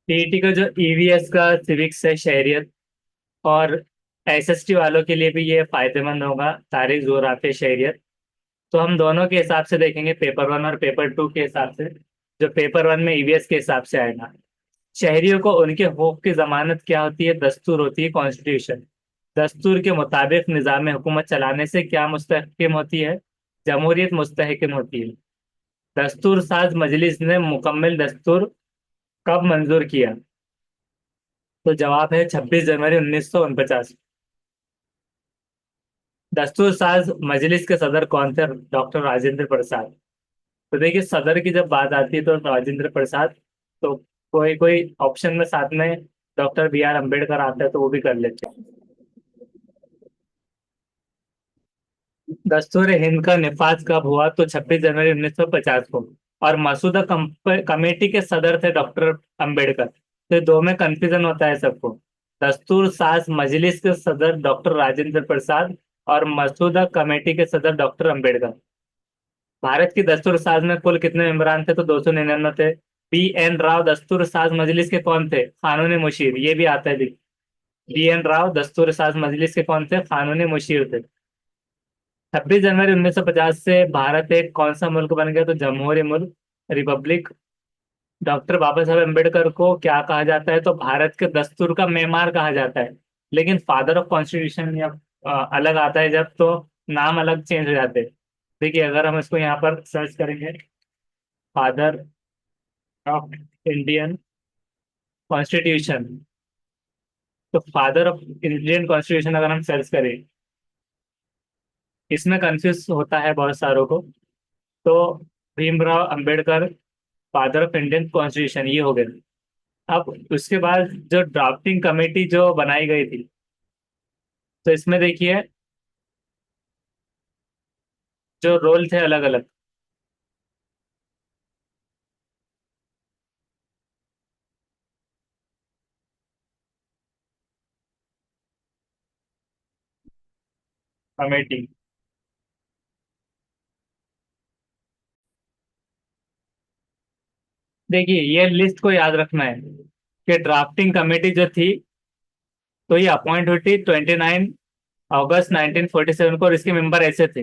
PET का जो EVS का सिविक्स है, शहरियत, और एसएसटी वालों के लिए भी ये फायदेमंद होगा, तारीख जोराफे शहरियत। तो हम दोनों के हिसाब से देखेंगे, पेपर वन और पेपर टू के हिसाब से। जो पेपर वन में ईवीएस के हिसाब से आएगा, शहरियों को उनके हकूक की जमानत क्या होती है? दस्तूर होती है, कॉन्स्टिट्यूशन। दस्तूर के मुताबिक निज़ाम हुकूमत चलाने से क्या मुस्तहकम होती है? जमहूरियत मुस्तहकम होती है। दस्तूर साज मजलिस ने मुकम्मल दस्तूर कब मंजूर किया? तो जवाब है 26 जनवरी 1949। दस्तूर साज मजलिस के सदर कौन थे? डॉक्टर राजेंद्र प्रसाद। तो देखिए, सदर की जब बात आती है तो राजेंद्र प्रसाद। तो कोई कोई ऑप्शन में साथ में डॉक्टर बी आर अम्बेडकर आता है, तो वो भी कर लेते हैं। दस्तूर हिंद का निफाज कब हुआ? तो 26 जनवरी 1950 को। और मसूदा कमेटी के सदर थे डॉक्टर अम्बेडकर। तो दो में कंफ्यूजन होता है सबको। दस्तूर साज मजलिस के सदर डॉक्टर राजेंद्र प्रसाद, और मसूदा कमेटी के सदर डॉक्टर अम्बेडकर। भारत की दस्तूर साज में कुल कितने मेंबरान थे? तो 299 थे। बी एन राव दस्तूर साज मजलिस के कौन थे? कानूनी मुशीर। ये भी आता है, बी एन राव दस्तूर साज मजलिस के कौन थे? कानूनी मुशीर थे। 26 जनवरी 1950 से भारत एक कौन सा मुल्क बन गया? तो जमहूरी मुल्क, रिपब्लिक। डॉक्टर बाबा साहब अम्बेडकर को क्या कहा जाता है? तो भारत के दस्तूर का मेमार कहा जाता है। लेकिन फादर ऑफ कॉन्स्टिट्यूशन या अलग आता है जब, तो नाम अलग चेंज हो जाते हैं। देखिए, अगर हम इसको यहाँ पर सर्च करेंगे, फादर ऑफ इंडियन कॉन्स्टिट्यूशन, तो फादर ऑफ इंडियन कॉन्स्टिट्यूशन अगर हम सर्च करें, इसमें कंफ्यूज होता है बहुत सारों को। तो Bhimrao Ambedkar, father of Indian constitution, ये हो गए। अब उसके बाद जो ड्राफ्टिंग कमेटी जो बनाई गई थी, तो इसमें देखिए जो रोल थे अलग अलग। कमेटी, देखिए ये लिस्ट को याद रखना है कि ड्राफ्टिंग कमेटी जो थी, तो ये अपॉइंट हुई थी 29 अगस्त 1947 को, और इसके मेंबर ऐसे थे।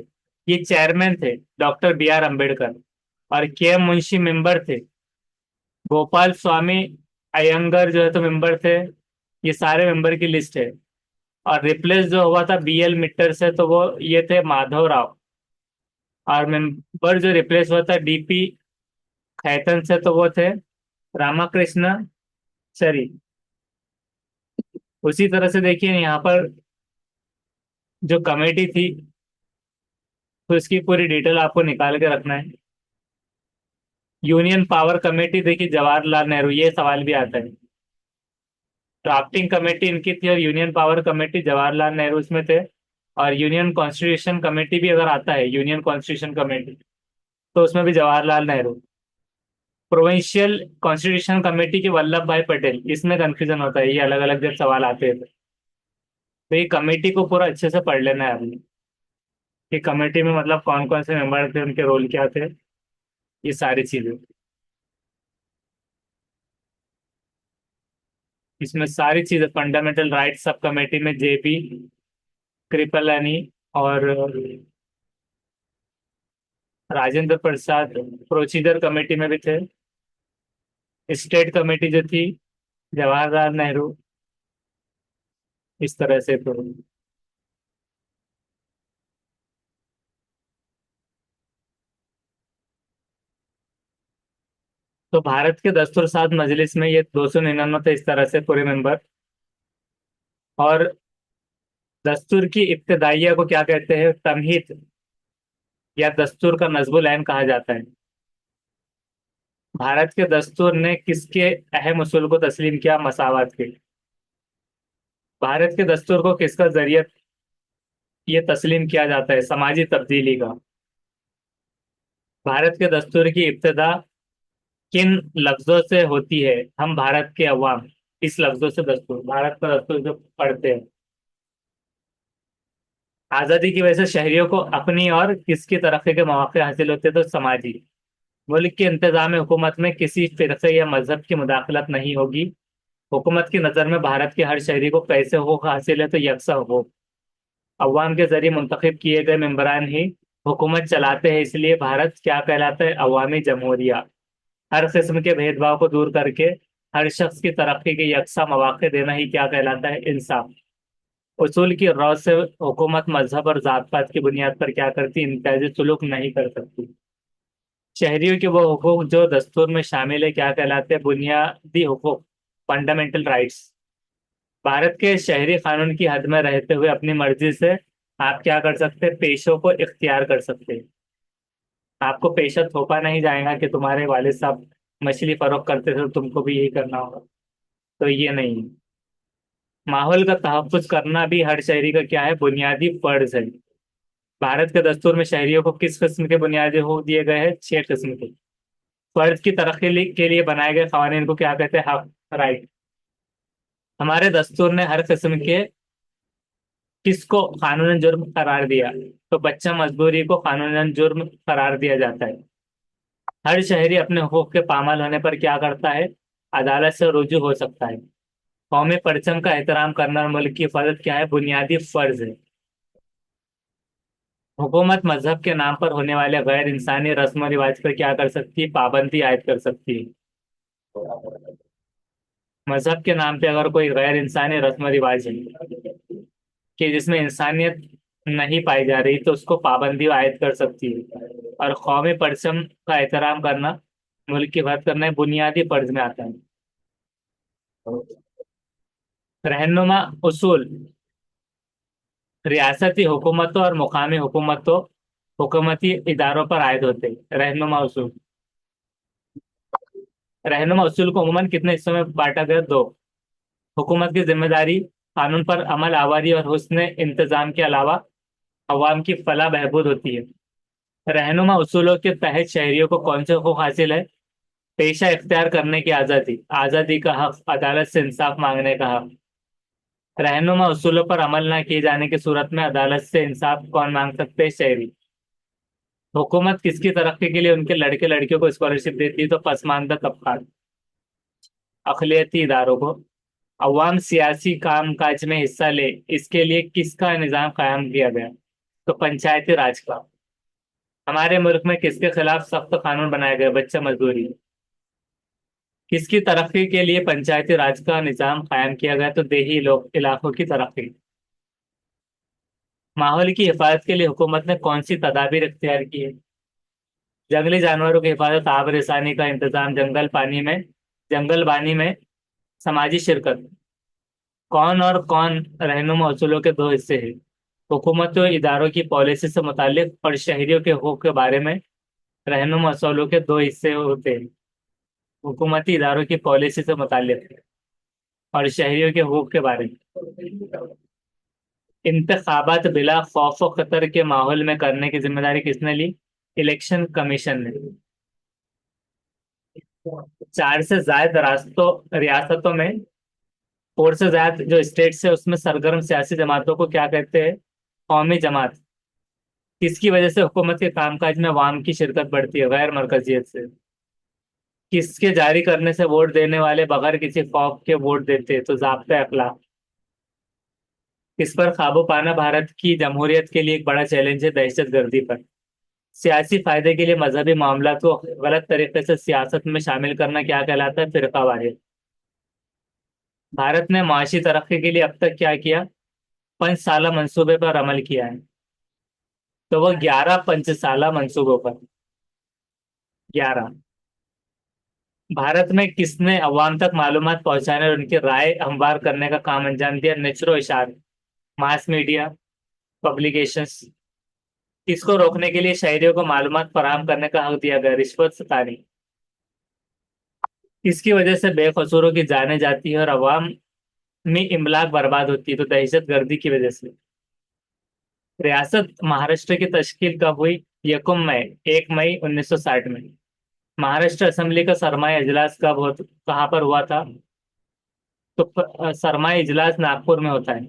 ये चेयरमैन थे डॉक्टर बी आर अम्बेडकर, और के एम मुंशी मेंबर थे। गोपाल स्वामी अयंगर जो है तो मेंबर थे। ये सारे मेंबर की लिस्ट है। और रिप्लेस जो हुआ था बी एल मिट्टर से, तो वो ये थे माधव राव। और मेंबर जो रिप्लेस हुआ था डीपी खैतन से, तो वो थे रामाकृष्ण सरी। उसी तरह से देखिए यहाँ पर जो कमेटी थी, तो इसकी पूरी डिटेल आपको निकाल के रखना है। यूनियन पावर कमेटी, देखिए जवाहरलाल नेहरू, ये सवाल भी आता है। ड्राफ्टिंग कमेटी इनकी थी, और union power committee Jawaharlal Nehru इसमें थे। और यूनियन कॉन्स्टिट्यूशन कमेटी भी अगर आता है, यूनियन कॉन्स्टिट्यूशन कमेटी, तो उसमें भी Jawaharlal Nehru. Provincial constitution committee के वल्लभ भाई पटेल। इसमें कंफ्यूजन होता है, ये अलग अलग जब सवाल आते हैं, तो ये कमेटी को पूरा अच्छे से पढ़ लेना है आपने, कि कमेटी में मतलब कौन कौन से मेंबर थे, उनके रोल क्या थे, ये सारी चीजें। इसमें सारी चीजें, फंडामेंटल राइट सब कमेटी में जेपी कृपलानी, और राजेंद्र प्रसाद प्रोसीजर कमेटी में भी थे। स्टेट कमेटी जो थी जवाहरलाल नेहरू। इस तरह से तो भारत के दस्तूर साध मजलिस में ये 299 थे, इस तरह से पूरे मेंबर। और दस्तूर की इब्तदाइया को क्या कहते हैं? तमहीद, या दस्तूर का नज्मुल ऐन कहा जाता है। भारत के दस्तूर ने किसके अहम उसूल को तस्लीम किया? मसावत के। भारत के दस्तूर को किसका जरिए ये तस्लीम किया जाता है? समाजी तब्दीली का। भारत के दस्तूर की इब्तदा किन लफ्जों से होती है? हम भारत के अवाम। इस लफ्जों से दस्तूर, भारत का दस्तूर जो पढ़ते हैं। आजादी की वजह से शहरियों को अपनी और किसकी तरक्की के मौके हासिल होते? तो समाजी। मुल्क के इंतजाम हुकूमत में किसी फिरके या मजहब की मुदाखलत नहीं होगी। हुकूमत की नज़र में भारत के हर शहरी को कैसे हकूक हासिल है तो यकसा हकूक। अवाम के जरिए मुंतखब किए गए मेंबरान ही हुकूमत चलाते हैं, इसलिए भारत क्या कहलाता है? अवामी जमहूरिया। हर किस्म के भेदभाव को दूर करके हर शख्स की तरक्की के यकसा मौके देना ही क्या कहलाता है? इंसाफ। उसूल की रौ से हुकूमत मजहब और जात पात की बुनियाद पर क्या करती? इम्तियाजी सुलूक नहीं कर सकती। शहरियों के वो हुकूक जो दस्तूर में शामिल है क्या कहलाते हैं? बुनियादी हुकूक, फंडामेंटल राइट्स। भारत के शहरी कानून की हद में रहते हुए अपनी मर्जी से आप क्या कर सकते हैं? पेशों को इख्तियार कर सकते हैं। आपको पेशा थोपा नहीं जाएगा कि तुम्हारे वालिद साहब मछली फरोख्त करते थे तो तुमको भी यही करना होगा, तो ये नहीं है। माहौल का तहफ्फुज करना भी हर शहरी का क्या है? बुनियादी फर्ज है। भारत के दस्तूर में शहरियों को किस किस्म के बुनियादी हकूक दिए गए हैं? 6 किस्म के। फर्ज की तरक्की के लिए बनाए गए कानून को क्या कहते हैं? हक, राइट। हमारे दस्तूर ने हर किस्म के किसको कानूनन जुर्म करार दिया? तो बच्चा मजदूरी को कानूनन जुर्म करार दिया जाता है। हर शहरी अपने हकूक के पामाल होने पर क्या करता है? अदालत से रुजू हो सकता है। कौमी परचम का एहतराम करना और मुल्क की हिफाजत क्या है? बुनियादी फर्ज है। हुकूमत मजहब के नाम पर होने वाले गैर इंसानी रस्म और रिवाज पर क्या कर सकती है? पाबंदी आयद कर सकती है। मजहब के नाम पे अगर कोई गैर इंसानी रस्म रिवाज है कि जिसमें इंसानियत नहीं पाई जा रही तो उसको पाबंदी आयद कर सकती है। और कौमी परचम का एहतराम करना, मुल्क की बात करना, बुनियादी फर्ज में आता है। रहनुमा उसूल रियासती हुकूमतों और मुकामी हुकूमतों हुकूमती इदारों पर आयद होते हैं। रहनुमा उसूल को अमूमन कितने हिस्सों में बांटा गया? दो। हुकूमत की जिम्मेदारी कानून पर अमल आवारी और हुस्न इंतजाम के अलावा अवाम की फलाह बहबूद होती है। रहनुमा उसूलों के तहत शहरियों को कौन से हकूक हासिल है? पेशा इख्तियार करने की आज़ादी, आज़ादी का हक, अदालत से इंसाफ मांगने का हक। रहनुमा उसूलों पर अमल न किए जाने की सूरत में अदालत से इंसाफ कौन मांग सकते हैं? शहरी। हुकूमत किसकी तरक्की के लिए उनके लड़के लड़कियों को स्कॉलरशिप देती है? तो पसमानदा तबकात। अखिलियती इदारों को अवाम सियासी काम काज में हिस्सा ले, इसके लिए किसका निज़ाम कायम किया गया? तो पंचायती राज का। हमारे मुल्क में किसके खिलाफ सख्त कानून बनाए गए? बच्चा मजदूरी। किसकी तरक्की के लिए पंचायती राज का निज़ाम कायम किया गया? तो देही लोग इलाकों की तरक्की। माहौल की हिफाजत के लिए हुकूमत ने कौन सी तदाबीर इख्तियार की है? जंगली जानवरों की हिफाजत, आब रसानी का इंतजाम, जंगल बानी में समाजी शिरकत। कौन और कौन रहनुमा उसूलों के दो हिस्से हैं? हुकूमत और इदारों की पॉलिसी से मुतालिक और शहरियों के हकूक के बारे में रहनुमा उसूलों के दो हिस्से होते हैं। हुकूमती इदारों की पॉलिसी से मुतालिक और शहरियों के हकूक के बारे में। इंतखाबात बिला खौफ व खतर के माहौल में करने की जिम्मेदारी किसने ली? इलेक्शन कमीशन ने। 4 से ज्यादा रियासतों में, 4 से ज्यादा जो स्टेट्स है उसमें सरगर्म सियासी जमातों को क्या कहते हैं? कौमी जमात। किसकी वजह से हुकूमत के कामकाज में अवाम की शिरकत बढ़ती है? गैर मरकजियत से। किसके जारी करने से वोट देने वाले बगैर किसी खौफ के वोट देते हैं? तो ज़ाब्ता अखलाक। इस पर काबू पाना भारत की जमहूरियत के लिए एक बड़ा चैलेंज है, दहशत गर्दी पर। सियासी फायदे के लिए मजहबी मामला को गलत तरीके से सियासत में शामिल करना क्या कहलाता है? फिरका वारियत। भारत ने माशी तरक्की के लिए अब तक क्या किया? 5 साला मंसूबे पर अमल किया है। तो वो 11 5 साला मंसूबों पर। 11। भारत में किसने अवाम तक मालूमात पहुंचाने और उनकी राय हमवार करने का काम अंजाम दिया? नेचरो इशार, मास मीडिया, पब्लिकेशंस। इसको रोकने के लिए शहरियों को मालूमात फराहम करने का हक दिया गया? रिश्वत सतानी। इसकी वजह से बेकसूरों की जाने जाती है और अवाम में इमलाक बर्बाद होती है? तो दहशत गर्दी की वजह से। रियासत महाराष्ट्र की तश्कील कब हुई? यकुम मई 1 मई 1960 में। महाराष्ट्र असेंबली का सरमाई इजलास कहाँ पर हुआ था? तो सरमाई इजलास नागपुर में होता है।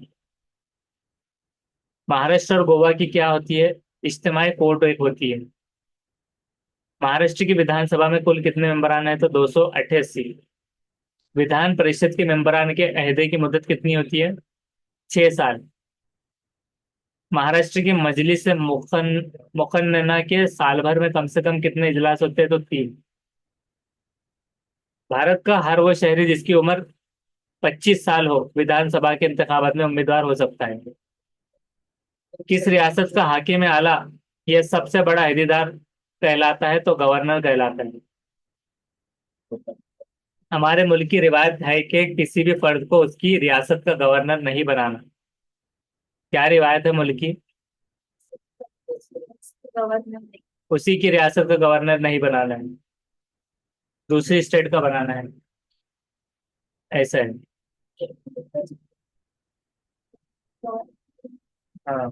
महाराष्ट्र और गोवा की क्या होती है? इज्तिमाई कोर्ट एक होती है। महाराष्ट्र की विधानसभा में कुल कितने मेंबरान है? तो 288। विधान परिषद के मेंबरान के अहदे की मुद्दत कितनी होती है? 6 साल। महाराष्ट्र की मजलिस मुकन्नना के साल भर में कम से कम कितने इजलास होते हैं? तो 3। भारत का हर वो शहरी जिसकी उम्र 25 साल हो विधानसभा के इंतखाबात में उम्मीदवार हो सकता है। किस रियासत का हाकिम आला यह सबसे बड़ा अहदेदार कहलाता है? तो गवर्नर कहलाता है। हमारे मुल्क की रिवायत है कि किसी भी फर्द को उसकी रियासत का गवर्नर नहीं बनाना। क्या रिवायत है मुल्क की? उसी की रियासत का गवर्नर नहीं बनाना है, दूसरी स्टेट का बनाना है। ऐसा है। हाँ।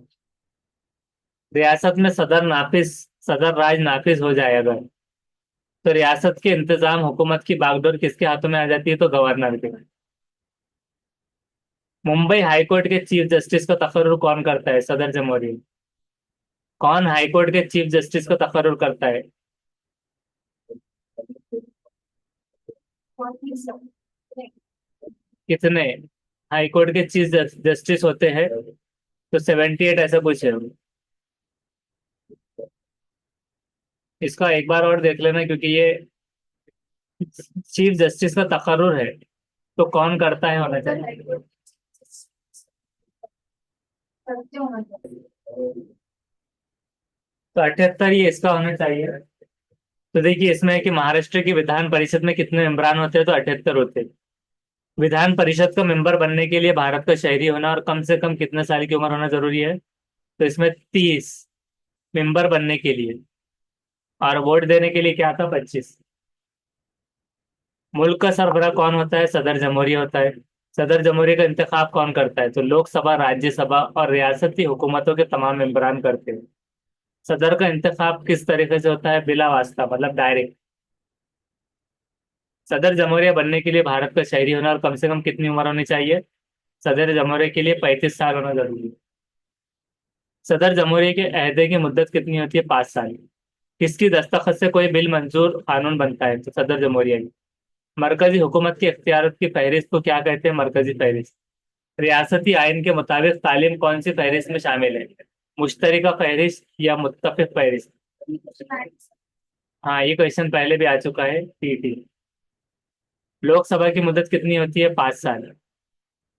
रियासत में सदर राज नाफिज हो जाए अगर, तो रियासत के इंतजाम हुकूमत की बागडोर किसके हाथों में आ जाती है? तो गवर्नर के। मुंबई हाईकोर्ट के चीफ जस्टिस का तकर्रुर कौन करता है? सदर जमहूरिया। कौन हाईकोर्ट के चीफ जस्टिस का तकर्रुर करता है? कितने हाईकोर्ट के चीफ जस्टिस होते हैं? तो 78 ऐसा कुछ है। इसका एक बार और देख लेना, क्योंकि ये चीफ जस्टिस का तकर्रुर है, तो कौन करता है होना चाहिए। तो 78 ये इसका होना चाहिए। तो देखिए इसमें है कि महाराष्ट्र की विधान परिषद में कितने मेंबरान होते हैं? तो 78 होते हैं। विधान परिषद का मेंबर बनने के लिए भारत का शहरी होना और कम से कम कितने साल की उम्र होना जरूरी है? तो इसमें 30। मेंबर बनने के लिए, और वोट देने के लिए क्या था? 25। मुल्क का सरबराह कौन होता है? सदर जमहूरिया होता है। सदर जमहूरिया का इंतखाब कौन करता है? तो लोकसभा, राज्यसभा और रियासती हुकूमतों के तमाम मेंबरान करते हैं। सदर का इंतखाब किस तरीके से होता है? बिला वास्ता, मतलब डायरेक्ट। सदर जमहूरिया बनने के लिए भारत का शहरी होना और कम से कम कितनी उम्र होनी चाहिए? सदर जमहूरिया के लिए 35 साल होना जरूरी है। सदर जमहूरिया के अहदे की मुद्दत कितनी होती है? 5 साल। किसकी दस्तखत से कोई बिल मंजूर कानून बनता है? तो सदर जमहूरिया की। मरकजी हुकूमत की इख्तियारत की फहरिस्त को क्या कहते हैं? मरकजी फहरिस्त। रियासती आइन के मुताबिक तालीम कौन सी फहरिस्त में शामिल है? मुश्तरका फहरिस्त या मुत्तफिक फहरिस्त? हाँ, ये क्वेश्चन पहले भी आ चुका है, टीटी। लोकसभा की मुद्दत कितनी होती है? 5 साल।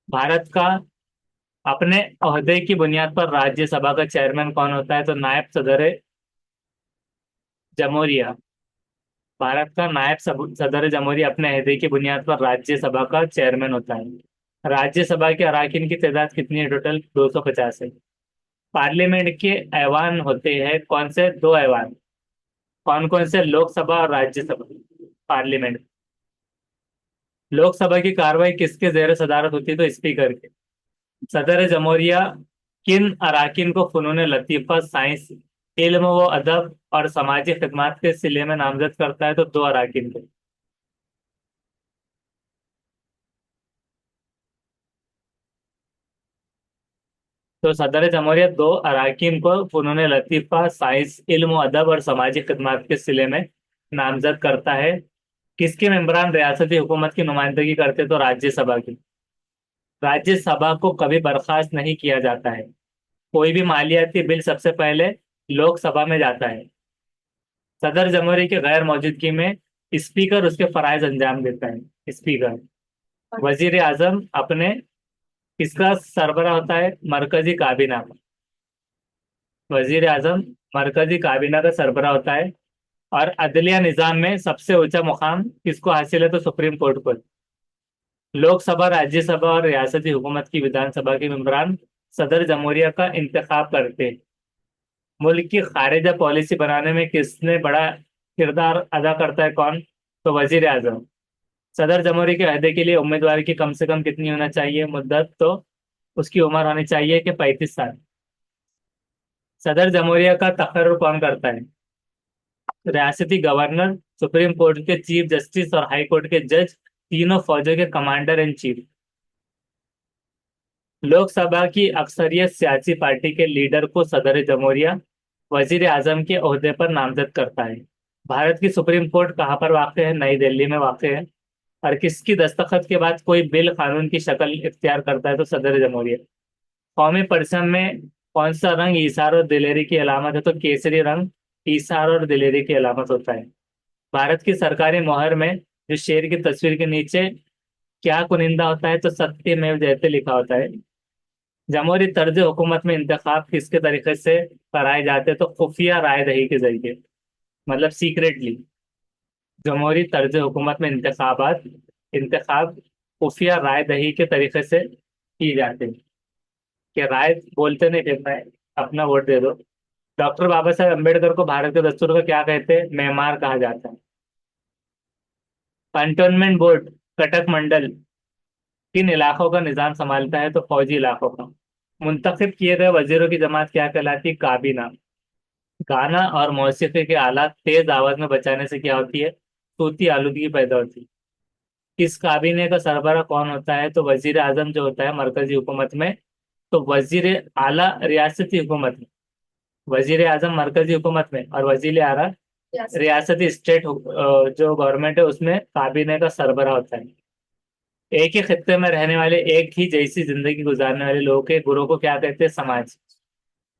भारत का अपने ओहदे की बुनियाद पर राज्यसभा का चेयरमैन कौन होता है? तो नायब सदर जमहूरिया। भारत का सदर जमहूरिया अपने अहदे की बुनियाद पर राज्यसभा का चेयरमैन होता है। राज्यसभा के अरकान की तादाद कितनी है? टोटल 250 है। पार्लियामेंट के ऐवान होते हैं कौन से? 2 ऐवान। कौन कौन से? लोकसभा और राज्यसभा। पार्लियामेंट। लोकसभा की कार्रवाई किसके जेर सदारत होती है? तो स्पीकर के। सदर जमहूरिया किन अराकीन को फनून लतीफ़ा, साइंस, इल्म व अदब और समाजी खिदमत के सिले में नामजद करता है? तो 2 अराकीन को। तो सदर जमहूरियत 2 अराकीन को फनून लतीफ़ा, साइंस, इल्म व अदब और समाजी खिदमत के सिले में नामजद करता है। किसके मेंबरान रियासती हुकूमत की नुमाइंदगी करते? तो राज्यसभा की। राज्यसभा को कभी बर्खास्त नहीं किया जाता है। कोई भी मालियाती बिल सबसे पहले लोकसभा में जाता है। सदर जमहूरिया की गैर मौजूदगी में स्पीकर उसके फराइज अंजाम देता है। स्पीकर। वजीर आजम अपने किसका सरबराह होता है? मरकजी काबीना का। वजीर आजम मरकजी काबीना का सरबराह होता है। और अदलिया निजाम में सबसे ऊंचा मुकाम किसको हासिल है? तो सुप्रीम कोर्ट को। लोकसभा, राज्यसभा और रियासती हुकूमत की विधानसभा के मेंबरान सदर जमहूरिया का इंतखाब करते हैं। मुल्क की खारिजा पॉलिसी बनाने में किसने बड़ा किरदार अदा करता है? कौन? तो वजीर आजम। सदर जमहूरिया के अहदे के लिए उम्मीदवार की कम से कम कितनी होना चाहिए मुद्दत? तो उसकी उम्र होनी चाहिए कि 35 साल। सदर जमहूरिया का तकर्रुर कौन करता है? रियासती गवर्नर, सुप्रीम कोर्ट के चीफ जस्टिस और हाई कोर्ट के जज, तीनों फौजों के कमांडर इन चीफ। लोकसभा की अक्सरियत सियासी पार्टी के लीडर को सदर जमहूरिया वजीर आजम के ओहदे पर नामजद करता है। भारत की सुप्रीम कोर्ट कहाँ पर वाक़ है? नई दिल्ली में वाक़ है। और किसकी दस्तखत के बाद कोई बिल कानून की शक्ल इख्तियार करता है? तो सदर जमहूरियत। कौमी परचम में कौन सा रंग ईसार और दिलेरी की अलामत है? तो केसरी रंग ईसार और दिलेरी की अलामत होता है। भारत की सरकारी मोहर में जो शेर की तस्वीर के नीचे क्या कुनिंदा होता है? तो सत्यमेव जयते लिखा होता है। जमहूरी तर्ज हुकूमत में इंतखाब किसके तरीके से कराए जाते हैं? तो खुफिया राय दही के जरिए, मतलब सीक्रेटली। जमहूरी तर्ज हुकूमत में इंतखाब खुफिया राय दही के तरीके से की जाते हैं। कि राय बोलते नहीं फिरना है, अपना वोट दे दो। डॉक्टर बाबा साहेब अम्बेडकर को भारत के दस्तूर का क्या कहते हैं? मेमार कहा जाता है। कंटोनमेंट बोर्ड कटक मंडल किन इलाकों का निजाम संभालता है? तो फौजी इलाकों का। मुंतखब किए गए वजीरों की जमात क्या कहलाती है? काबीना। गाना और मौसीकी के आलात तेज आवाज में बजाने से क्या होती है? सूती आलूदगी पैदा होती है। किस काबीने का सरबराह कौन होता है? तो वजीर आजम जो होता है मरकजी हुकूमत में। तो वजीर आला रियासती हुकूमत में। वजीर आजम मरकजी हुकूमत में और वजीर आला रियासती स्टेट जो गवर्नमेंट है उसमें काबीने का सरबराह होता है। एक ही खित्ते में रहने वाले एक ही जैसी जिंदगी गुजारने वाले लोगों के गुरों को क्या कहते हैं? समाज।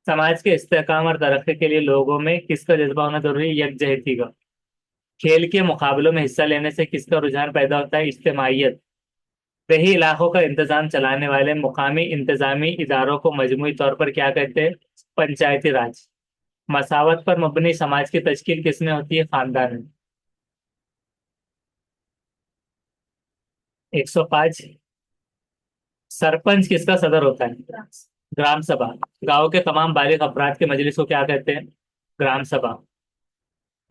समाज के इस्तेकाम और तरक्की के लिए लोगों में किसका जज्बा होना जरूरी है? यकजहती का। खेल के मुकाबलों में हिस्सा लेने से किसका रुझान पैदा होता है? इज्तिमाइयत। वही इलाकों का इंतजाम चलाने वाले मुकामी इंतजामी इदारों को मजमूई तौर पर क्या कहते हैं? पंचायती राज। मसावत पर मबनी समाज की तश्कील किसमें होती है? खानदान में। 105। सरपंच किसका सदर होता है? ग्राम सभा। गांव के तमाम बालिग अफराद के मजलिस को क्या कहते हैं? ग्राम सभा।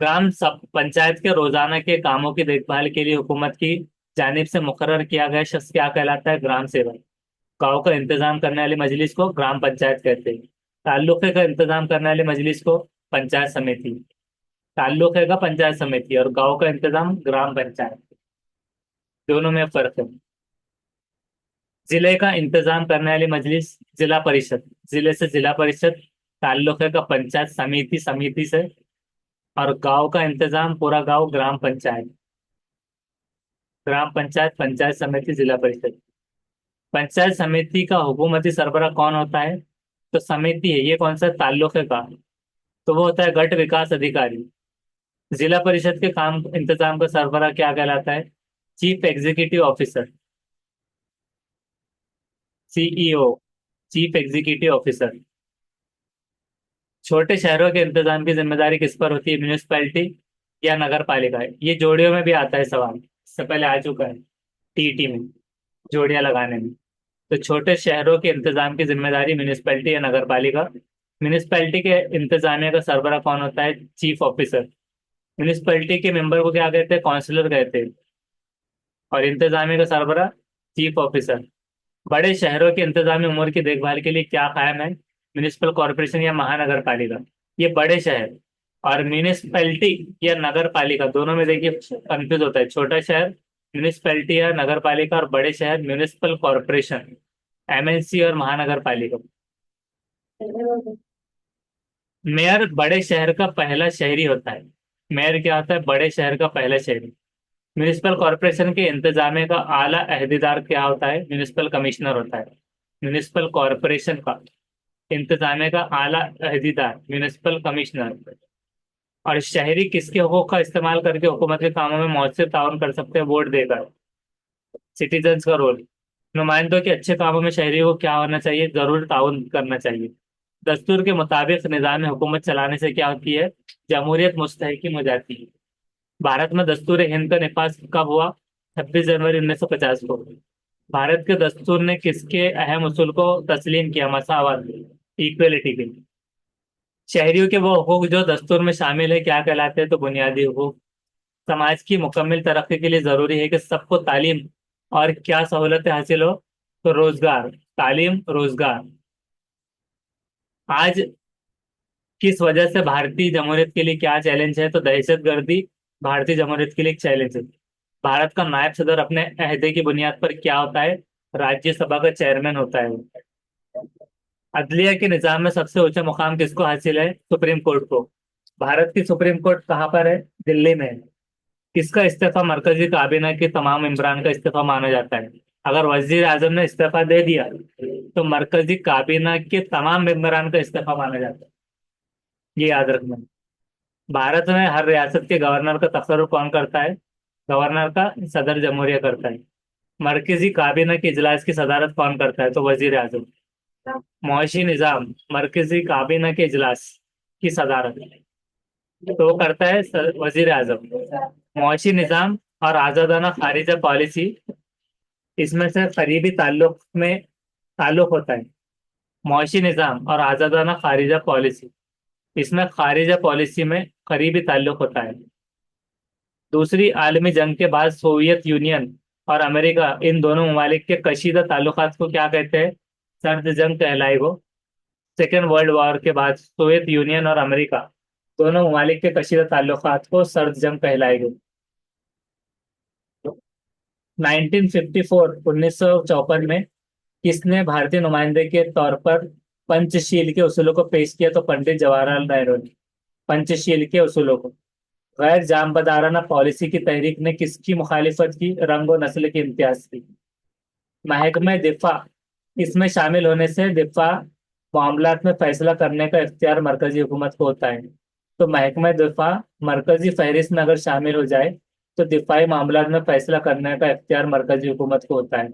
ग्राम सब पंचायत के रोजाना के कामों की देखभाल के लिए हुकूमत की जानिब से मुकर्रर किया गया शख्स क्या कहलाता है? ग्राम सेवक। गांव का इंतजाम करने वाली मजलिस को ग्राम पंचायत कहते हैं। ताल्लुके का इंतजाम करने वाली मजलिस को पंचायत समिति। ताल्लुके का पंचायत समिति और गांव का इंतजाम ग्राम पंचायत। दोनों में फर्क है। जिले का इंतजाम करने वाली मजलिस जिला परिषद। जिले से जिला परिषद। ताल्लुके का पंचायत समिति, समिति से। और गांव का इंतजाम पूरा गांव ग्राम पंचायत। ग्राम पंचायत, पंचायत समिति, जिला परिषद। पंचायत समिति का हुकूमती सरबराह कौन होता है? तो समिति है, ये कौन सा? ताल्लुके का। तो वो होता है गट विकास अधिकारी। जिला परिषद के काम इंतजाम का सरबराह क्या कहलाता है? Chief executive officer. CEO. Chief executive officer. छोटे शहरों के इंतजाम की जिम्मेदारी किस पर होती है? म्यूनिसपैलिटी या नगर पालिका है? ये जोड़ियों में भी आता है सवाल, इससे पहले आ चुका है टीईटी में, जोड़ियां लगाने में। तो छोटे शहरों के इंतजाम की जिम्मेदारी म्यूनिसपैलिटी या नगर पालिका। म्यूनिसपैलिटी के इंतजामिया का सरबराह कौन होता है? Chief officer. म्यूनिसपैलिटी के मेंबर को क्या कहते हैं? काउंसलर कहते हैं। और इंतजामिया का सरबराह चीफ ऑफिसर। बड़े शहरों के इंतजामी उम्र की देखभाल के लिए क्या कायम है? म्यूनिसिपल कॉरपोरेशन या महानगर पालिका। ये बड़े शहर। और म्यूनिसपैलिटी या नगर पालिका दोनों में देखिए कंफ्यूज होता है। छोटा शहर म्यूनिसपैलिटी या नगर पालिका, और बड़े शहर म्यूनिसिपल कॉरपोरेशन, एमएनसी और महानगर पालिका। मेयर बड़े शहर का पहला शहरी होता है। मेयर क्या होता है? बड़े शहर का पहला शहरी। म्यूनिसिपल कॉरपोरेशन के इंतजामिया का आला अहदेदार क्या होता है? म्यूनिसिपल कमिश्नर होता है। म्यूनिसिपल कॉरपोरेशन का इंतजामिया का आला अहदेदार म्यूनिसिपल कमिश्नर। और शहरी किसके हकूक का इस्तेमाल करके हुकूमत के कामों में मौसर ताउन कर सकते हैं? वोट देकर। सिटीजन्स का रोल। नुमाइंदों के अच्छे कामों में शहरी को क्या होना चाहिए? जरूर ताउन करना चाहिए। दस्तूर के मुताबिक निज़ाम हुकूमत चलाने से क्या होती है? जमहूरियत मुस्तहकम हो जाती है। भारत में दस्तूर हिंद का निफाज कब हुआ? 26 जनवरी 1950 को। भारत के दस्तूर ने किसके अहम उसूल को तस्लीम किया? मसावत, इक्वेलिटी के। शहरियों के वो हकूक जो दस्तूर में शामिल है क्या कहलाते हैं? तो बुनियादी हकूक। समाज की मुकम्मल तरक्की के लिए जरूरी है कि सबको तालीम और क्या सहूलतें हासिल हो? तो रोजगार, तालीम, रोजगार। आज किस वजह से भारतीय जमहूरियत के लिए क्या चैलेंज है? तो दहशत गर्दी भारतीय जमहूरियत के लिए एक चैलेंज है। भारत का नायब सदर अपने अहदे की बुनियाद पर क्या होता है? राज्यसभा का चेयरमैन होता है। अदलिया के निजाम में सबसे ऊंचा मुकाम किसको हासिल है? सुप्रीम कोर्ट को। भारत की सुप्रीम कोर्ट कहाँ पर है? दिल्ली में है। किसका इस्तीफा मरकजी काबीना के तमाम इमरान का इस्तीफा माना जाता है? अगर वजीर आजम ने इस्तीफा दे दिया तो मरकजी काबीना के तमाम इमरान का इस्तीफा माना जाता है। ये याद रखना। भारत में हर रियासत के गवर्नर का तस्वुर कौन करता है? गवर्नर का सदर जमहूरिया करता है। मरकजी काबीना के इजलास की सदारत कौन करता है? तो वजीर आजम। मुआशी निजाम मरकजी काबीना के इजलास की सदारत तो वो करता है वजीर आजम। मुआशी निजाम और आजादाना खारिजा पॉलिसी, इसमें से करीबी ताल्लुक होता है। मुआशी निजाम और आजादाना खारिजा पॉलिसी, इसमें खारिजा पॉलिसी में करीबी ताल्लुक होता है। दूसरी आलमी जंग के बाद सोवियत यूनियन और अमेरिका, इन दोनों ममालिक के कशीदा ताल्लुकात को क्या कहते हैं? सर्द जंग कहलाई वो। सेकेंड वर्ल्ड वॉर के बाद सोवियत यूनियन और अमेरिका, दोनों ममालिक के कशीदा ताल्लुकात को सर्द जंग कहलाएगी। 1954 1954 में किसने भारतीय नुमाइंदे के तौर पर पंचशील के उसूलों को पेश किया? तो पंडित जवाहरलाल नेहरू ने। पंचशील के उसूलों को। गैर जामबदाराना पॉलिसी की तहरीक ने किसकी मुखालिफत की? रंग और नस्ल के इम्तियाज की। महकमे दिफा, इसमें शामिल होने से दिफा मामलात में फैसला करने का इख्तियार मरकजी हुकूमत को होता है। तो महकमे दिफा मरकजी फहरिस्त में अगर शामिल हो जाए तो दिफाई मामलात में फैसला करने का इख्तियार मरकजी हुकूमत को होता है।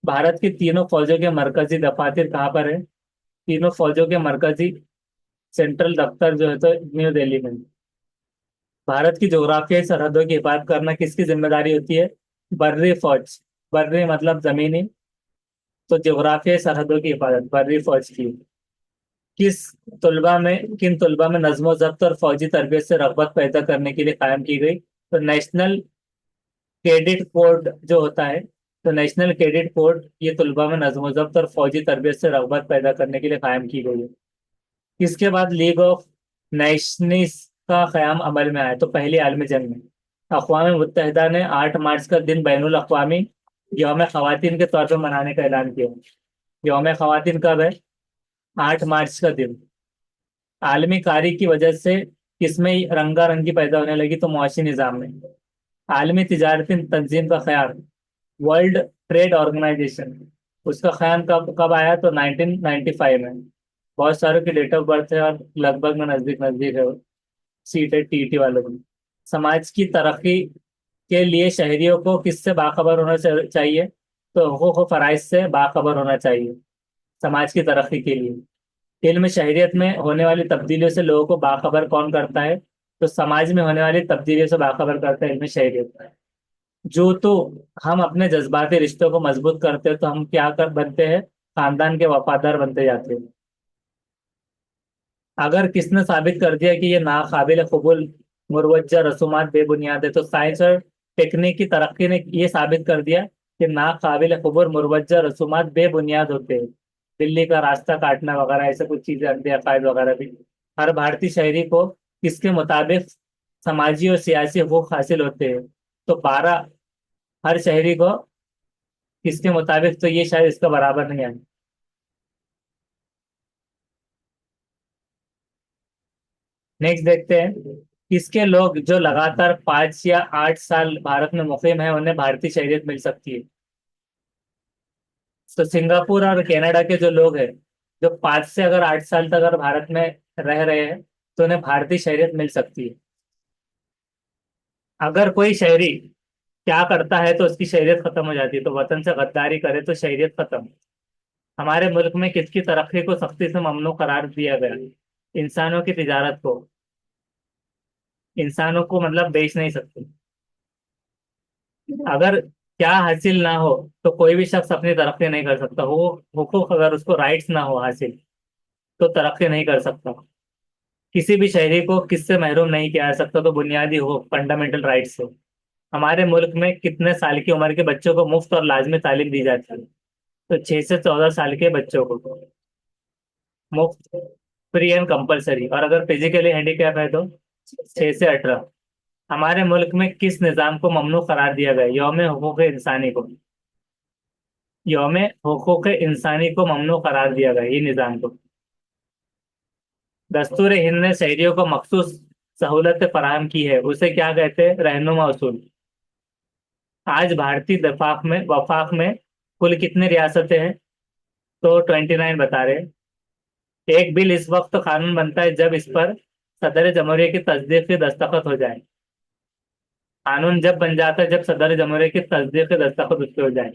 भारत की तीनों फौजों के मरकजी दफातर कहाँ पर है? तीनों फौजों के मरकजी सेंट्रल दफ्तर जो है तो न्यू दिल्ली में। भारत की जोग्राफियाई सरहदों की हिफाजत करना किसकी जिम्मेदारी होती है? बर्री फौज। बर्री मतलब जमीनी, तो जोग्राफियाई सरहदों की हिफाजत बर्री फौज की। किस किन तलबा में नज्म जब्त और फौजी तरबियत से रगबत पैदा करने के लिए कायम की गई? तो नेशनल कैडेट कोड जो होता है, तो नेशनल कैडेट कोड ये तलबा में नज्म जब्त और फौजी तरबियत से रगबत पैदा करने के लिए कायम की गई है। इसके बाद लीग ऑफ नेशंस का क़याम अमल में आया? तो पहली आलमी जंग में। अक़वाम मुत्तहिदा ने 8 मार्च का दिन बैनुल अक़वामी यौम ख़वातीन के तौर पर मनाने का ऐलान किया। यौम ख़वातीन कब है? 8 मार्च का दिन। आलमी कारी की वजह से किसमें रंगारंगी पैदा होने लगी? तो मुआशी निज़ाम में। आलमी तिजारती तंजीम का ख्याल, वर्ल्ड ट्रेड ऑर्गेनाइजेशन, उसका ख्याल कब कब आया? तो 1995 में। बहुत सारों की डेट ऑफ बर्थ है और लगभग में नजदीक नजदीक है। सीट है टीटी वालों की। समाज की तरक्की के लिए शहरियों को किससे बाखबर होना चाहिए? तो हुकूक व फराइज से बाखबर होना चाहिए समाज की तरक्की के लिए। इल्म शहरियत में होने वाली तब्दीलियों से लोगों को बाखबर कौन करता है? तो समाज में होने वाली तब्दीलियों से बाखबर करता है इल्म शहरियत। जो तो हम अपने जज्बाती रिश्तों को मजबूत करते हैं तो हम क्या कर बनते हैं? खानदान के वफादार बनते जाते हैं। अगर किसने साबित कर दिया कि ये नाकाबिल कबूल मुरवज्जा रसूमात बेबुनियाद है? तो साइंस और टेक्निक की तरक्की ने ये साबित कर दिया कि नाकाबिल कबूल मुरवज्जा रसूमात बेबुनियाद होते हैं। दिल्ली का रास्ता काटना वगैरह ऐसे कुछ चीजें, अंधे अकायद वगैरह भी। हर भारतीय शहरी को किसके मुताबिक समाजी और सियासी हकूक हासिल होते हैं? तो 12। हर शहरी को किसके मुताबिक? तो ये शायद इसका बराबर नहीं है। नेक्स्ट देखते हैं। किसके लोग जो लगातार 5 या 8 साल भारत में मुकीम है उन्हें भारतीय शहरियत मिल सकती है? तो सिंगापुर और कनाडा के जो लोग हैं, जो 5 से अगर 8 साल तक अगर भारत में रह रहे हैं तो उन्हें भारतीय शहरियत मिल सकती है। अगर कोई शहरी क्या करता है तो उसकी शहरियत खत्म हो जाती है? तो वतन से गद्दारी करे तो शहरियत खत्म। हमारे मुल्क में किसकी तरक्की को सख्ती से ममनू करार दिया गया? इंसानों की तिजारत को। इंसानों को मतलब बेच नहीं सकते। अगर क्या हासिल ना हो तो कोई भी शख्स अपनी तरक्की नहीं कर सकता। वो हुकूक, अगर उसको राइट्स ना हो हासिल, तो तरक्की नहीं कर सकता। किसी भी शहरी को किससे महरूम नहीं किया जा सकता? तो बुनियादी हुकूक, फंडामेंटल राइट्स से। हमारे मुल्क में कितने साल की उम्र के बच्चों को मुफ्त और लाजमी तालीम दी जाती है? तो 6 से 14 साल के बच्चों को मुफ्त, फ्री एंड कंपलसरी। और अगर फिजिकली हैंडीकैप है तो 6 से 18। हमारे मुल्क में किस निज़ाम को ममनू करार दिया गया? यौम हुकूक इंसानी को। यौम हुकूक इंसानी को ममनू करार दिया गया, ये निज़ाम को। दस्तूर हिंद ने शहरियों को मखसूस सहूलतें फराहम की है, उसे क्या कहते हैं? रहनुमा उसूल। आज भारतीय वफाक में कुल कितनी रियासतें हैं? तो 29 बता रहे हैं। एक बिल इस वक्त कानून बनता है जब इस पर सदर जमहूरिया की तस्दीक के दस्तखत हो जाए। कानून जब बन जाता है जब सदर जमहूरिया की तस्दीक के दस्तखत उस पर हो जाए,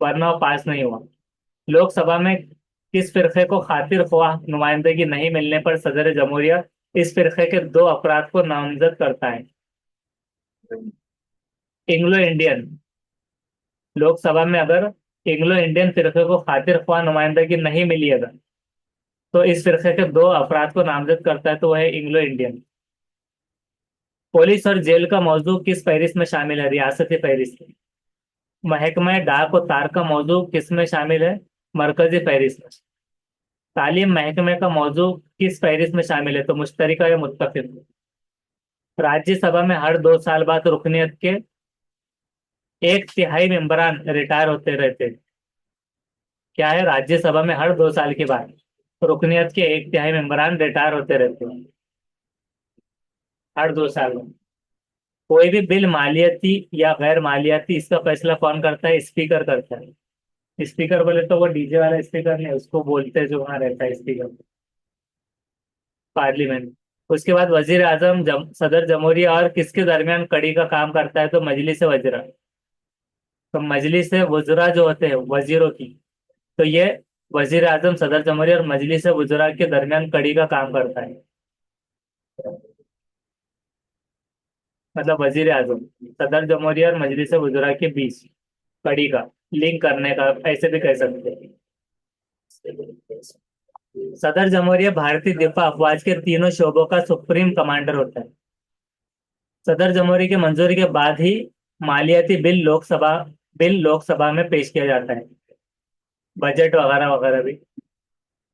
वरना वो पास नहीं हुआ। लोकसभा में किस फिरके को खातिर ख्वाह नुमाइंदगी नहीं मिलने पर सदर जमहूरिया इस फिरके के दो अफराद को नामजद करता है? Anglo Indian. लोकसभा में अगर एंग्लो इंडियन फिरके को खातिर ख्वाह नुमाइंदगी नहीं मिली अगर, तो इस फिरके के दो अफराद को नामजद करता है, तो वह है एंग्लो इंडियन। पुलिस और जेल का मौजू किस फहरिस्त में शामिल है? रियासती फहरिस्त। महकमा डाक और तार का मौजू किस में शामिल है? मरकजी फहरिस्त में। तालीम महकमे का मौजू किस फहरिस्त में शामिल है? तो मुश्तरका या मुत्तफिक। राज्यसभा में हर 2 साल बाद रुकनीत के 1/3 मेंबरान रिटायर होते रहते हैं। क्या है? राज्यसभा में हर 2 साल के बाद रुकनीत के 1/3 मेंबरान रिटायर होते रहते हैं, हर 2 साल में। कोई भी बिल मालियाती या गैर मालियाती, इसका फैसला कौन करता है? स्पीकर करता है। स्पीकर बोले तो वो डीजे वाला स्पीकर नहीं, उसको बोलते हैं जो वहां रहता है स्पीकर, पार्लियामेंट। उसके बाद वजीर आजम सदर जमहूरिया और किसके दरमियान कड़ी का काम करता है? तो मजलिस वजरा। तो मजलिस वजरा जो होते हैं वजीरों की, तो ये वजीर आजम सदर जमहूरिया और मजलिस वजरा के दरमियान कड़ी का काम करता है। मतलब वजीर आजम सदर जमहूरिया और मजलिस वजरा के बीच कड़ी का लिंक करने का, ऐसे भी कह सकते हैं। सदर जमहूरिया भारतीय दिफा अफवाज के तीनों शोबों का सुप्रीम कमांडर होता है। सदर जमहूरिया की मंजूरी के बाद ही मालियाती बिल लोकसभा में पेश किया जाता है, बजट वगैरह वगैरह भी।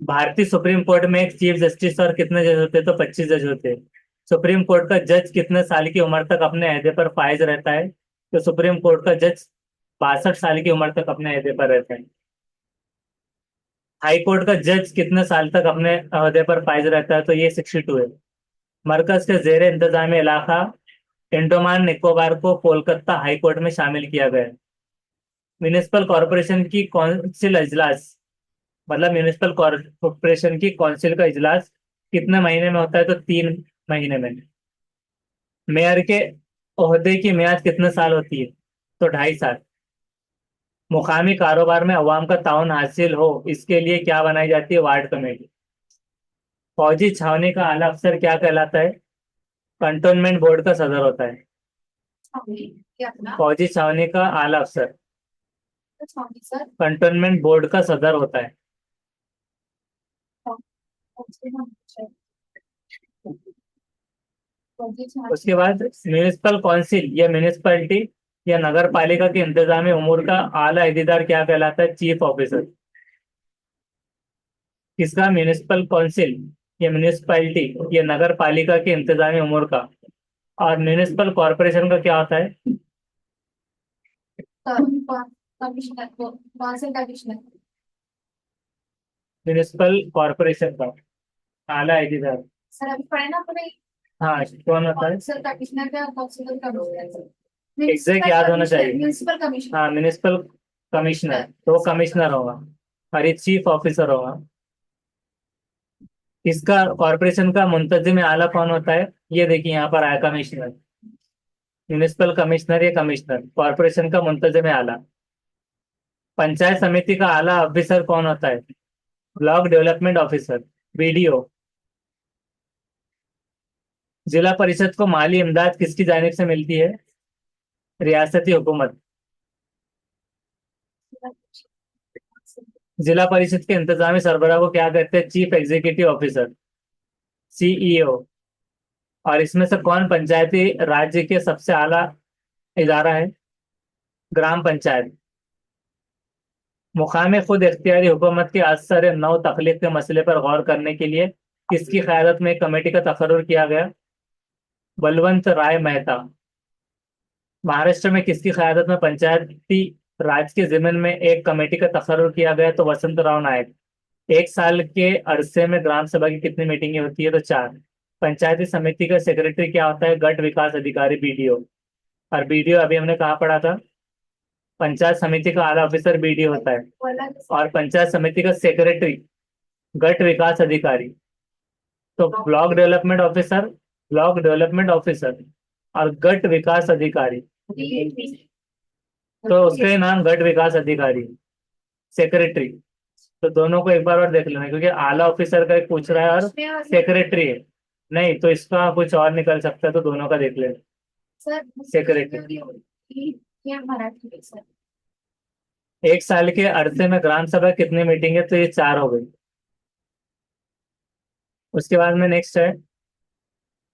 भारतीय सुप्रीम कोर्ट में एक चीफ जस्टिस और कितने जज होते हैं? तो 25 जज होते हैं। सुप्रीम कोर्ट का जज कितने साल की उम्र तक अपने अहदे पर फायज रहता है? तो सुप्रीम कोर्ट का जज 62 साल की उम्र तक अपने अहदे पर रहता है। हाई कोर्ट का जज कितने साल तक अपने अहदे पर फायज रहता है? तो ये 62 है। मरकज के जेर इंतजाम इलाका अंडमान निकोबार को कोलकाता हाई कोर्ट में शामिल किया गया है। म्यूनिसिपल कॉरपोरेशन की कौंसिल इजलास, मतलब म्यूनिसिपल कॉरपोरेशन की कौंसिल का इजलास कितने महीने में होता है? तो 3 महीने में। मेयर के ओहदे की मियाद कितने साल होती है? तो 2.5 साल। मुकामी कारोबार में अवाम का ताउन हासिल हो, इसके लिए क्या बनाई जाती है? Ward committee. फौजी छावनी का आला अफसर क्या कहलाता है? कंटोनमेंट बोर्ड का सदर होता है। फौजी छावनी का आला अफसर कंटोनमेंट बोर्ड का सदर होता है। उसके बाद म्यूनिसिपल काउंसिल या म्यूनिसिपैलिटी या नगर पालिका के इंतजामी उमूर का आला अहदेदार क्या कहलाता है? Chief officer. किसका? म्यूनिसिपल काउंसिल या म्यूनिसिपैलिटी या नगर पालिका के इंतजामी उमूर का। और म्यूनिसिपल कॉरपोरेशन का क्या होता है? म्यूनिसिपल कॉरपोरेशन का आला अहदेदार। सर अभी पढ़े ना अपने। हाँ, कौन होता है? सर कमिश्नर का काउंसिलर कमिश्नर। एग्जैक्ट याद होना चाहिए। Municipal commissioner. हाँ, म्यूनिसिपल कमिश्नर, तो वो कमिश्नर होगा और ये चीफ ऑफिसर होगा। इसका कॉरपोरेशन का मुंतजिम आला कौन होता है? ये देखिए यहाँ पर आया, कमिश्नर। म्यूनिसिपल कमिश्नर या कमिश्नर, कॉरपोरेशन का मुंतजिम आला। पंचायत समिति का आला ऑफिसर कौन होता है? Block development officer, BDO. जिला परिषद को माली इमदाद किसकी जानिब से मिलती है? रियासती हुकूमत। जिला परिषद के इंतजामी सरबराह को क्या कहते हैं? Chief executive officer, CEO. और इसमें से कौन पंचायती राज्य के सबसे आला इदारा है? ग्राम पंचायत। मुकामी खुद इख्तियारी हुकूमत के असर नौ तख्लीक के मसले पर गौर करने के लिए किसकी क़यादत में एक कमेटी का तकर्रुर किया गया? बलवंत राय मेहता। महाराष्ट्र में किसकी क़यादत में पंचायती राज के ज़िम्मन में एक कमेटी का तकर्रुर किया गया? तो वसंत राव नायक। एक साल के अरसे में ग्राम सभा की कितनी मीटिंगें होती है? तो चार। पंचायती समिति का सेक्रेटरी क्या होता है? गट विकास अधिकारी, बीडीओ। और बीडीओ अभी हमने कहाँ पढ़ा था? पंचायत समिति का आला ऑफिसर बीडीओ होता है। बोला और पंचायत समिति का सेक्रेटरी गट विकास अधिकारी। तो ब्लॉक डेवलपमेंट ऑफिसर और गट विकास अधिकारी। तो उसका ही नाम गट विकास अधिकारी, सेक्रेटरी। तो दोनों को एक बार और देख लेना, क्योंकि आला ऑफिसर का एक पूछ रहा है और सेक्रेटरी है। नहीं तो इसका कुछ और निकल सकता है, तो दोनों का देख लेना। Sir secretary. ये मराठी है सर। एक साल के अरसे में ग्राम सभा कितनी मीटिंग है? तो ये चार हो गई। उसके बाद में नेक्स्ट है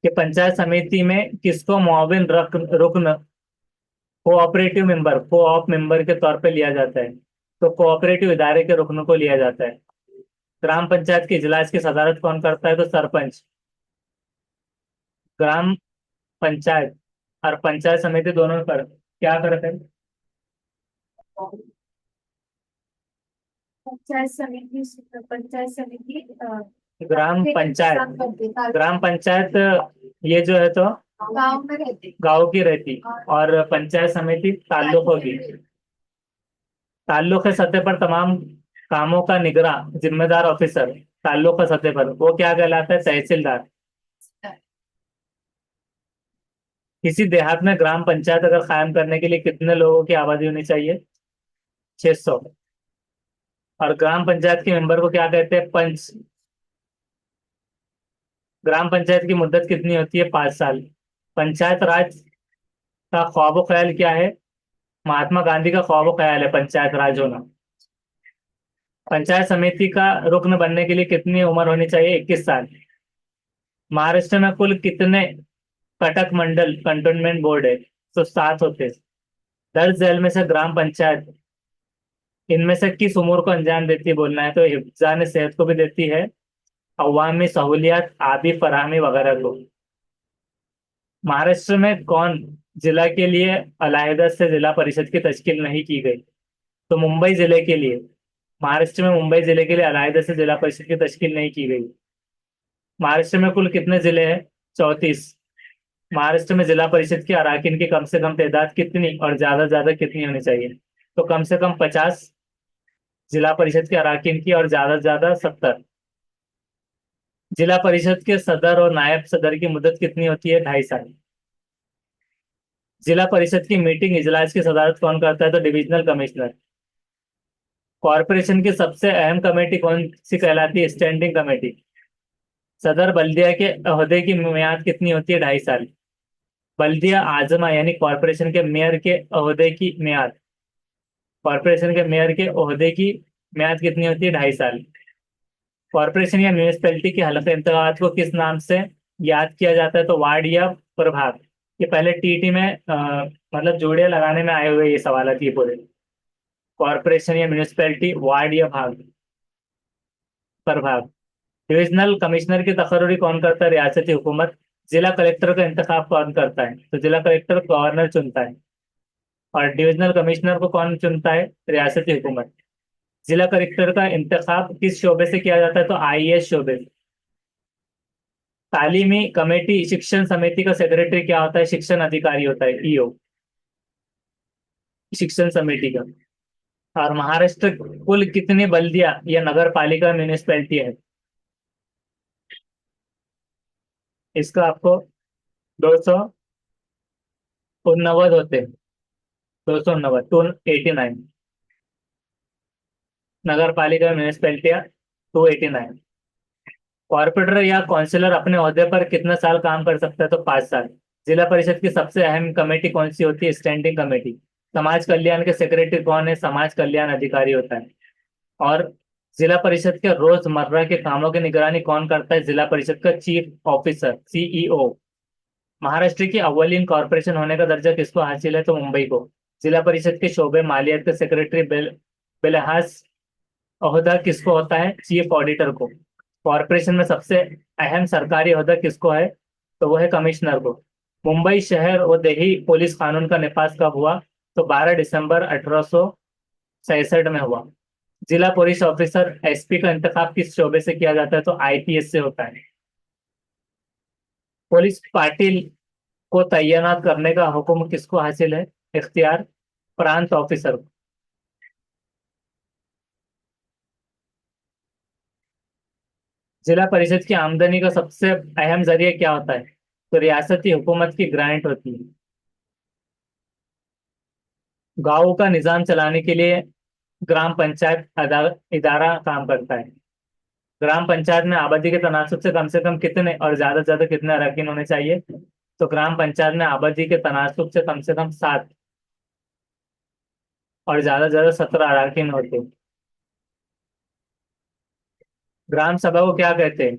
कि पंचायत समिति में किसको मुआविन रुकन, कोऑप मेंबर के तौर पे लिया जाता है? तो कोऑपरेटिव इदारे के रुकनों को लिया जाता है। ग्राम पंचायत के इजलास की सदारत कौन करता है? तो सरपंच। ग्राम पंचायत और पंचायत समिति दोनों पर क्या करते हैं? पंचायत समिति ग्राम पंचायत। काम करते हैं। ग्राम पंचायत ये जो है तो गाँव में रहते गांव की रहती, और पंचायत समिति ताल्लुकों की। ताल्लुक सतह पर तमाम कामों का निगरां जिम्मेदार ऑफिसर ताल्लुक सतह पर, वो क्या कहलाता है? तहसीलदार। किसी देहात में ग्राम पंचायत अगर कायम करने के लिए कितने लोगों की आबादी होनी चाहिए? 600। और ग्राम पंचायत के मेंबर को क्या कहते हैं? पंच। ग्राम पंचायत की मुद्दत कितनी होती है? 5 साल। पंचायत राज का ख्वाब ख्याल क्या है? महात्मा गांधी का ख्वाब ख्याल है पंचायत राज होना। पंचायत समिति का रुकन बनने के लिए कितनी उम्र होनी चाहिए? 21 साल। महाराष्ट्र में कुल कितने कटक मंडल कंटोनमेंट बोर्ड है? तो 7 होते हैं। 10 झेल में से ग्राम पंचायत इनमें से किस उमूर को अंजाम देती है? बोलना है तो हिफ्जान सेहत को भी देती है, अवामी सहूलियात, आबी फराहमी वगैरह को। महाराष्ट्र में कौन जिला के लिए अलहदा से जिला परिषद की तश्कील नहीं की गई? तो मुंबई जिले के लिए। महाराष्ट्र में मुंबई जिले के लिए अलहदा से जिला परिषद की तश्कील नहीं की गई। महाराष्ट्र में कुल कितने जिले हैं? 34। महाराष्ट्र में जिला परिषद के अराकीन की कम से कम तादाद कितनी और ज्यादा से ज्यादा कितनी होनी चाहिए? तो कम से कम 50 जिला परिषद के अराकीन की, और ज्यादा से ज्यादा 70। जिला परिषद के सदर और नायब सदर की मुद्दत कितनी होती है? 2.5 साल। जिला परिषद की मीटिंग इजलास की सदारत कौन करता है? तो डिविजनल कमिश्नर। कॉरपोरेशन की सबसे अहम कमेटी कौन सी कहलाती है? Standing committee. सदर बल्दिया के ओहदे की मियाद कितनी होती है? 2.5 साल। बल्दिया आजमा यानी कॉरपोरेशन के मेयर के ओहदे की मियाद, कॉरपोरेशन के मेयर के ओहदे की मियाद कितनी होती है? 2.5 साल। कॉरपोरेशन या म्यूनिसिपैलिटी के हलका इंतखाबात को किस नाम से याद किया जाता है? तो वार्ड या प्रभाग। ये पहले टीटी में मतलब जोड़ियां लगाने में आए हुए ये सवाल थी पूरे। कॉरपोरेशन या म्यूनिसिपैलिटी, वार्ड या भाग, प्रभाग। डिविजनल कमिश्नर की तकर्री कौन करता है? रियासती हुकूमत। जिला कलेक्टर का इंतखाब कौन करता है? तो जिला कलेक्टर गवर्नर चुनता है। और डिविजनल कमिश्नर को कौन चुनता है? रियासती हुकूमत। जिला कलेक्टर का इंतखाब किस शोबे से किया जाता है? तो आईएएस शोबे से। तालीमी कमेटी शिक्षण समिति का सेक्रेटरी क्या होता है? शिक्षण अधिकारी होता है, ईओ, शिक्षण समिति का। और महाराष्ट्र कुल कितनी बल्दिया या नगर पालिका म्यूनिसपैलिटी है? इसका आपको 289 होते हैं। 289, 289 नगर पालिका म्यूनिसपैलिटियां, 289। कॉर्पोरेटर या काउंसिलर अपने ओहदे पर कितने साल काम कर सकता है? तो 5 साल। जिला परिषद की सबसे अहम कमेटी कौन सी होती है? Standing committee. समाज कल्याण के सेक्रेटरी कौन है? समाज कल्याण अधिकारी होता है। और जिला परिषद के रोजमर्रा के कामों की निगरानी कौन करता है? जिला परिषद का चीफ ऑफिसर, सीईओ। महाराष्ट्र की अव्वलीन कॉरपोरेशन होने का दर्जा किसको हासिल है? तो मुंबई को। जिला परिषद के शोबे मालियात के सेक्रेटरी बिलहास ओहदा किसको होता है? चीफ ऑडिटर को। कॉरपोरेशन में सबसे अहम सरकारी ओहदा किसको है? तो वो है कमिश्नर को। मुंबई शहर और दिल्ली पुलिस कानून का निफाज कब हुआ? तो 12 दिसंबर 1866 में हुआ। जिला पुलिस ऑफिसर एसपी का इंतखाब किस शोबे से किया जाता है? तो आईपीएस से होता है। पुलिस पार्टी को तैनात करने का हुक्म किसको हासिल है? इख्तियार प्रांत ऑफिसर को। जिला परिषद की आमदनी का सबसे अहम जरिया क्या होता है? तो रियासती हुकूमत की ग्रांट होती है। गांव का निजाम चलाने के लिए ग्राम पंचायत इदारा काम करता है। ग्राम पंचायत में आबादी के तनासुब से कम कितने और ज्यादा से ज्यादा कितने अरकान होने चाहिए? तो ग्राम पंचायत में आबादी के तनासुब से कम 7 और ज्यादा से ज्यादा 17 अरकान होते हैं। ग्राम सभा को क्या कहते हैं?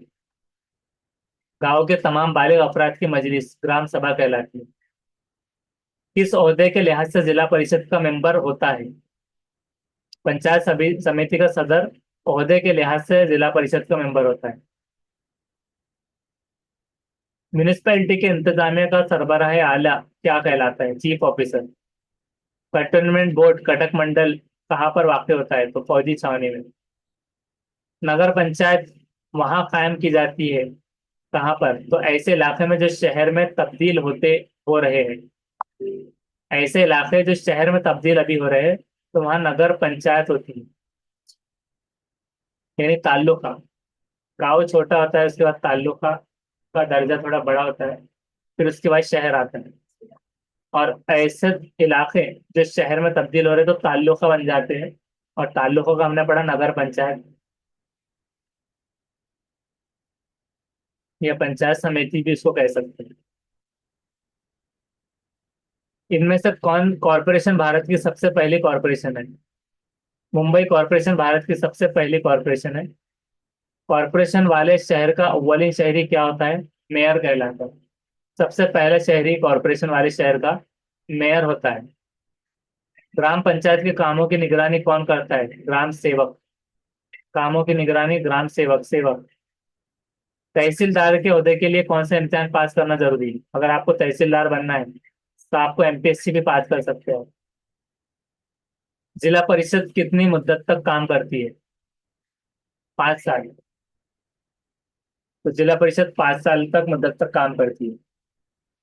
गांव के तमाम बालिग अफराद की मजलिस ग्राम सभा कहलाती है। किस ओहदे के लिहाज से जिला परिषद का मेंबर होता है? पंचायत समिति का सदर ओहदे के लिहाज से जिला परिषद का मेंबर होता है। म्यूनिसिपैलिटी के इंतजामिया का सरबराह आला क्या कहलाता है? Chief officer. कंटोनमेंट बोर्ड कटक मंडल कहाँ पर वाक़ होता है? तो फौजी छावनी में। नगर पंचायत वहां कायम की जाती है, कहाँ पर? तो ऐसे इलाके में जो शहर में तब्दील होते हो रहे हैं। ऐसे इलाके जो शहर में तब्दील अभी हो रहे हैं, तो वहां नगर पंचायत होती है, यानी ताल्लुका। गांव छोटा होता है, उसके बाद ताल्लुका का दर्जा थोड़ा बड़ा होता है, फिर उसके बाद शहर आता है। और ऐसे इलाके जो शहर में तब्दील हो रहे हैं, तो ताल्लुका बन जाते हैं। और ताल्लुकों का हमने पढ़ा नगर पंचायत या पंचायत समिति भी इसको कह सकते हैं। इनमें से कौन कॉरपोरेशन भारत की सबसे पहली कॉरपोरेशन है? मुंबई कॉरपोरेशन भारत की सबसे पहली कॉरपोरेशन है। कॉरपोरेशन वाले शहर का अव्वली शहरी क्या होता है? मेयर कहलाता है। सबसे पहले शहरी कॉरपोरेशन वाले शहर का मेयर होता है। ग्राम पंचायत के कामों की निगरानी कौन करता है? ग्राम सेवक। कामों की निगरानी ग्राम सेवक सेवक। तहसीलदार के ओहदे के लिए कौन सा इम्तिहान पास करना जरूरी है? अगर आपको तहसीलदार बनना है तो आपको एमपीएससी भी पास कर सकते हो। जिला परिषद कितनी मुद्दत तक काम करती है? 5 साल। तो जिला परिषद 5 साल तक मुद्दत तक काम करती है।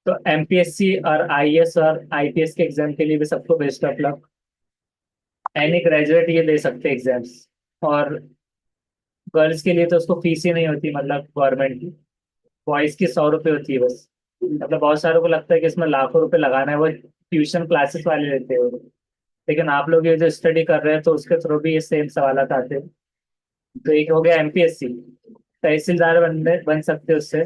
तो एमपीएससी और आईएएस और आईपीएस के एग्जाम के लिए भी सबको best of luck. Any graduate ये दे सकते एग्जाम्स। और गर्ल्स के लिए तो उसको फीस ही नहीं होती, मतलब गवर्नमेंट की। बॉयज की 100 रुपये होती है बस। मतलब बहुत सारों को लगता है कि इसमें लाखों रुपए लगाना है, वो ट्यूशन क्लासेस वाले लेते हैं वो। लेकिन आप लोग ये जो स्टडी कर रहे हैं, तो उसके थ्रू भी ये सेम सवाल आते हैं। तो एक हो गया एमपीएससी। तहसीलदार बन सकते हो उससे,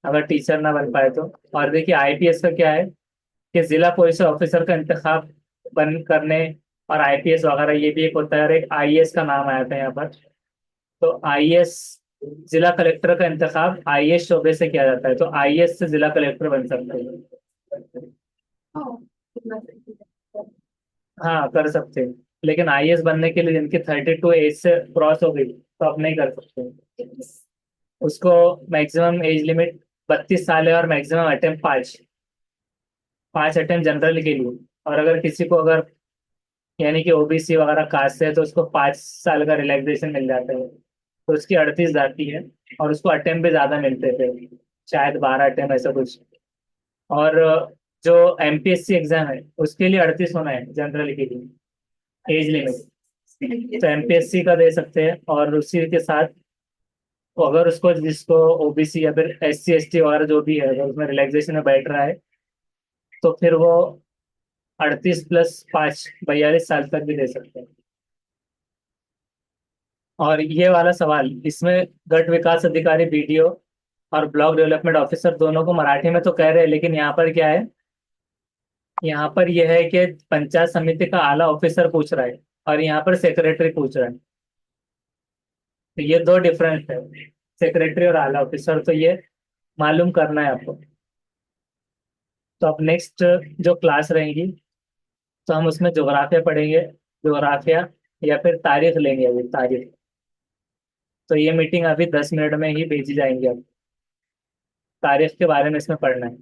अगर टीचर ना बन पाए तो। और देखिए आईपीएस का क्या है कि जिला पुलिस ऑफिसर का इंतखाब बन करने और आईपीएस वगैरह ये भी एक होता है। और एक आईएएस का नाम आया था यहाँ पर। तो आईएएस जिला कलेक्टर का इंतखाब आईएएस शोबे से किया जाता है, तो आईएएस से जिला कलेक्टर बन सकते हैं। हाँ कर सकते हैं, लेकिन आईएएस बनने के लिए जिनकी 32 एज से क्रॉस हो गई तो अब नहीं कर सकते। उसको मैक्सिमम एज लिमिट 32 साल है, और मैक्सिमम अटेम्प्ट 5। 5 अटेम्प्ट जनरल के लिए। और अगर किसी को अगर यानी कि ओबीसी वगैरह कास्ट है, तो उसको 5 साल का रिलैक्सेशन मिल जाता है। तो उसकी 38 जाती है। और उसको अटेम्प्ट भी ज्यादा मिलते थे, शायद 12 अटेम्प्ट ऐसा कुछ। और जो एमपीएससी एग्जाम है उसके लिए 38 होना है जनरल के लिए एज लिमिट। तो एमपीएससी का दे सकते हैं। और उसी के साथ अगर उसको जिसको ओबीसी या फिर एससी एसटी वगैरह जो भी है, अगर उसमें रिलैक्सेशन में बैठ रहा है, तो फिर वो 38 + 5 42 साल तक भी दे सकते हैं। और ये वाला सवाल इसमें गट विकास अधिकारी बीडीओ और ब्लॉक डेवलपमेंट ऑफिसर दोनों को मराठी में तो कह रहे हैं, लेकिन यहाँ पर क्या है? यहाँ पर यह है कि पंचायत समिति का आला ऑफिसर पूछ रहा है, और यहाँ पर सेक्रेटरी पूछ रहा है। तो ये दो डिफरेंस है, सेक्रेटरी और आला ऑफिसर। तो ये मालूम करना है आपको। तो अब नेक्स्ट जो क्लास रहेंगी, तो हम उसमें जोग्राफिया पढ़ेंगे। जोग्राफिया या फिर तारीख लेंगे, अभी तारीख। तो ये मीटिंग अभी 10 मिनट में ही भेजी जाएंगी। अब तारीख के बारे में इसमें पढ़ना है।